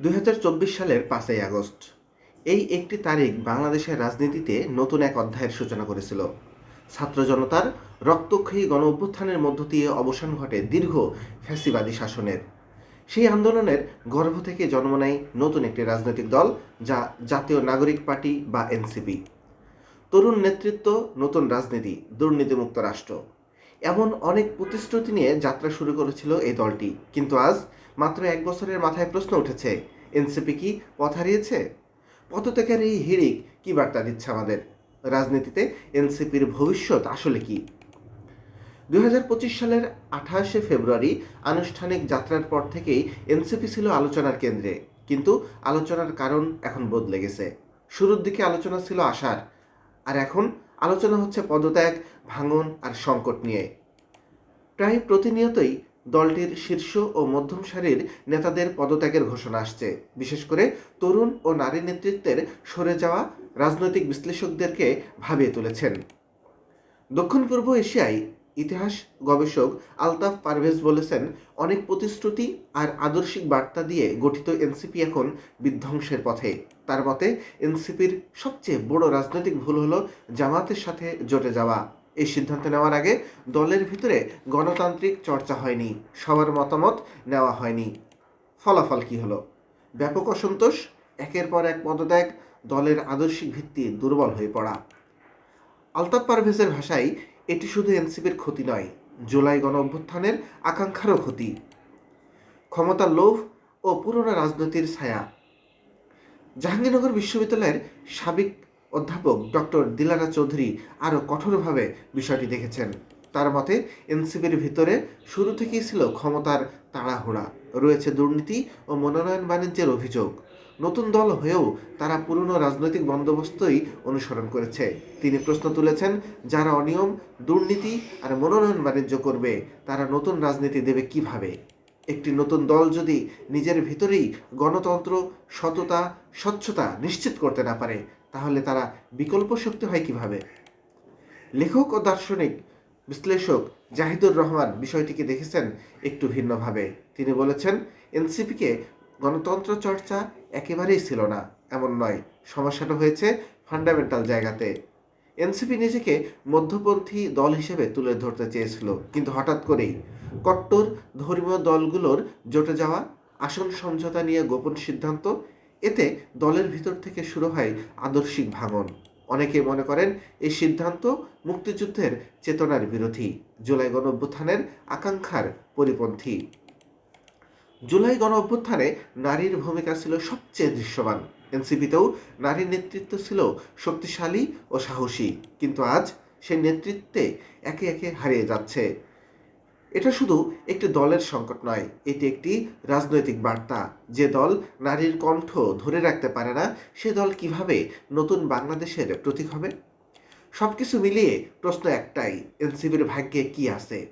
২০২৪ সালের ৫ই আগস্ট এই একটি তারিখ বাংলাদেশের রাজনীতিতে নতুন এক অধ্যায়ের সূচনা করেছিল। ছাত্র জনতার রক্তক্ষয়ী গণ-অভ্যুত্থানের মধ্য দিয়ে অবসান ঘটে দীর্ঘ ফ্যাসিবাদী শাসনের। সেই আন্দোলনের গর্ভ থেকে জন্ম নেয় নতুন একটি রাজনৈতিক দল, যা জাতীয় নাগরিক পার্টি বা এনসিপি। তরুণ নেতৃত্ব, নতুন রাজনীতি, দুর্নীতিমুক্ত রাষ্ট্র, এমন অনেক প্রতিশ্রুতি নিয়ে যাত্রা শুরু করেছিল এই দলটি। কিন্তু আজ মাত্র এক বছরের মাথায় প্রশ্ন উঠেছে, এনসিপি কি পথ হারিয়েছে? পদত্যাগের এই হিড়িক কি বার্তা দিচ্ছে আমাদের? রাজনীতিতে এনসিপির ভবিষ্যৎ আসলে কি? ২০২৫ সালের ২৮শে ফেব্রুয়ারি আনুষ্ঠানিক যাত্রার পর থেকেই এনসিপি ছিল আলোচনার কেন্দ্রে। কিন্তু আলোচনার কারণ এখন বদলে গেছে। শুরুর দিকে আলোচনা ছিল আশার, আর এখন আলোচনা হচ্ছে পদত্যাগ, ভাঙন আর সংকট নিয়ে। প্রায় প্রতিনিয়তই দলটির শীর্ষ ও মধ্যম সারির নেতাদের পদত্যাগের ঘোষণা আসছে। বিশেষ করে তরুণ ও নারী নেতৃত্বের সরে যাওয়া রাজনৈতিক বিশ্লেষকদেরকে ভাবিয়ে তুলেছেন। দক্ষিণ পূর্ব এশিয়ায় ইতিহাস গবেষক আলতাফ পারভেজ বলেছেন, অনেক প্রতিশ্রুতি আর আদর্শিক বার্তা দিয়ে গঠিত এনসিপি এখন বিধ্বংসের পথে। তার মতে, এনসিপির সবচেয়ে বড় রাজনৈতিক ভুল হলো জামাতের সাথে জোটে যাওয়া। এই সিদ্ধান্ত নেওয়ার আগে দলের ভিতরে গণতান্ত্রিক চর্চা হয়নি, সবার মতামত নেওয়া হয়নি। ফলাফল কি হলো? ব্যাপক অসন্তোষ, একের পর এক পদত্যাগ, দলের আদর্শিক ভিত্তি দুর্বল হয়ে পড়া। আলতাফ পারভেজের ভাষায়, এটি শুধু এনসিপির ক্ষতি নয়, জুলাই গণ-অভ্যুত্থানের আকাঙ্ক্ষারও ক্ষতি। ক্ষমতার লোভ ও পুরনো রাজনীতির ছায়া। জাহাঙ্গীরনগর বিশ্ববিদ্যালয়ের সাবেক অধ্যাপক ডক্টর দিলারা চৌধুরী আরও কঠোরভাবে বিষয়টি দেখেছেন। তার মতে, এনসিপির ভিতরে শুরু থেকেই ছিল ক্ষমতার তাড়াহুড়া, রয়েছে দুর্নীতি ও মনোনয়ন বাণিজ্যের অভিযোগ। নতুন দল হয়েও তারা পুরনো রাজনৈতিক বন্দোবস্তই অনুসরণ করেছে। তিনি প্রশ্ন তুলেছেন, যারা অনিয়ম, দুর্নীতি আর মনোনয়ন বাণিজ্য করবে, তারা নতুন রাজনীতি দেবে কিভাবে? একটি নতুন দল যদি নিজের ভিতরেই গণতন্ত্র, সততা, স্বচ্ছতা নিশ্চিত করতে না পারে, তাহলে তারা বিকল্প শক্তি হয় কিভাবে? লেখক ও দার্শনিক বিশ্লেষক জাহিদুর রহমান বিষয়টিকে দেখেছেন একটু ভিন্নভাবে। তিনি বলেছেন, এনসিপিকে গণতন্ত্র চর্চা একেবারেই ছিল না এমন নয়, সমস্যাটা হয়েছে ফান্ডামেন্টাল জায়গাতে। এনসিপি নিজেকে মধ্যপন্থী দল হিসেবে তুলে ধরতে চেয়েছিল, কিন্তু হঠাৎ করেই কট্টর ধর্মীয় দলগুলোর জোটে যাওয়া, আসন সমঝোতা নিয়ে গোপন সিদ্ধান্ত, এতে দলের ভিতর থেকে শুরু হয় আদর্শিক ভাঙন। অনেকে মনে করেন এই সিদ্ধান্ত মুক্তিযুদ্ধের চেতনার বিরোধী, জুলাই গণ-অভ্যুত্থানের আকাঙ্ক্ষার পরিপন্থী। জুলাই গণ-অভ্যুত্থানে নারীর ভূমিকা ছিল সবচেয়ে দৃশ্যমান। এনসিপিতেও নারী নেতৃত্ব ছিল শক্তিশালী ও সাহসী, কিন্তু আজ সেই নেতৃত্বে একে একে হারিয়ে যাচ্ছে। এটা শুধু একটি দলের সংকট নয়, এটি একটি রাজনৈতিক বার্তা। যে দল নারীর কণ্ঠ ধরে রাখতে পারে না, সে দল কিভাবে নতুন বাংলাদেশের প্রতীক হবে? সবকিছু মিলিয়ে প্রশ্ন একটাই, এনসিপির ভাগ্যে কি আছে?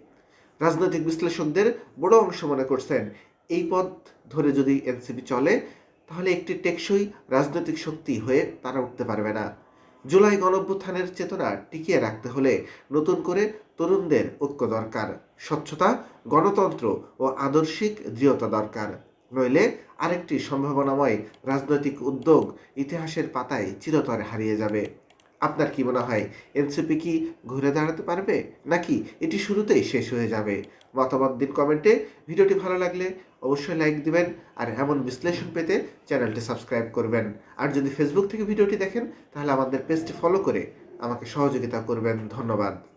রাজনৈতিক বিশ্লেষকদের বড় অংশ মনে করছেন, এই পথ ধরে যদি এনসিপি চলে, তাহলে একটি টেকসই রাজনৈতিক শক্তি হয়ে তারা উঠতে পারবে না। জুলাই গণঅভ্যুত্থানের চেতনা টিকিয়ে রাখতে হলে নতুন করে তরুণদের ঐক্য দরকার, স্বচ্ছতা, গণতন্ত্র ও আদর্শিক দৃঢ়তা দরকার। নইলে আরেকটি সম্ভাবনাময় রাজনৈতিক উদ্যোগ ইতিহাসের পাতায় চিরতরে হারিয়ে যাবে। আপনার কি মনে হয়, এনসিপি কি ঘুরে দাঁড়াতে পারবে, নাকি এটি শুরুতেই শেষ হয়ে যাবে? মতামত দিন কমেন্টে। ভিডিওটি ভালো লাগলে অবশ্যই লাইক দিবেন, আর এমন বিশ্লেষণ পেতে চ্যানেলটি সাবস্ক্রাইব করবেন। আর যদি ফেসবুক থেকে ভিডিওটি দেখেন, তাহলে আমাদের পেজটি ফলো করে আমাকে সহযোগিতা করবেন। ধন্যবাদ।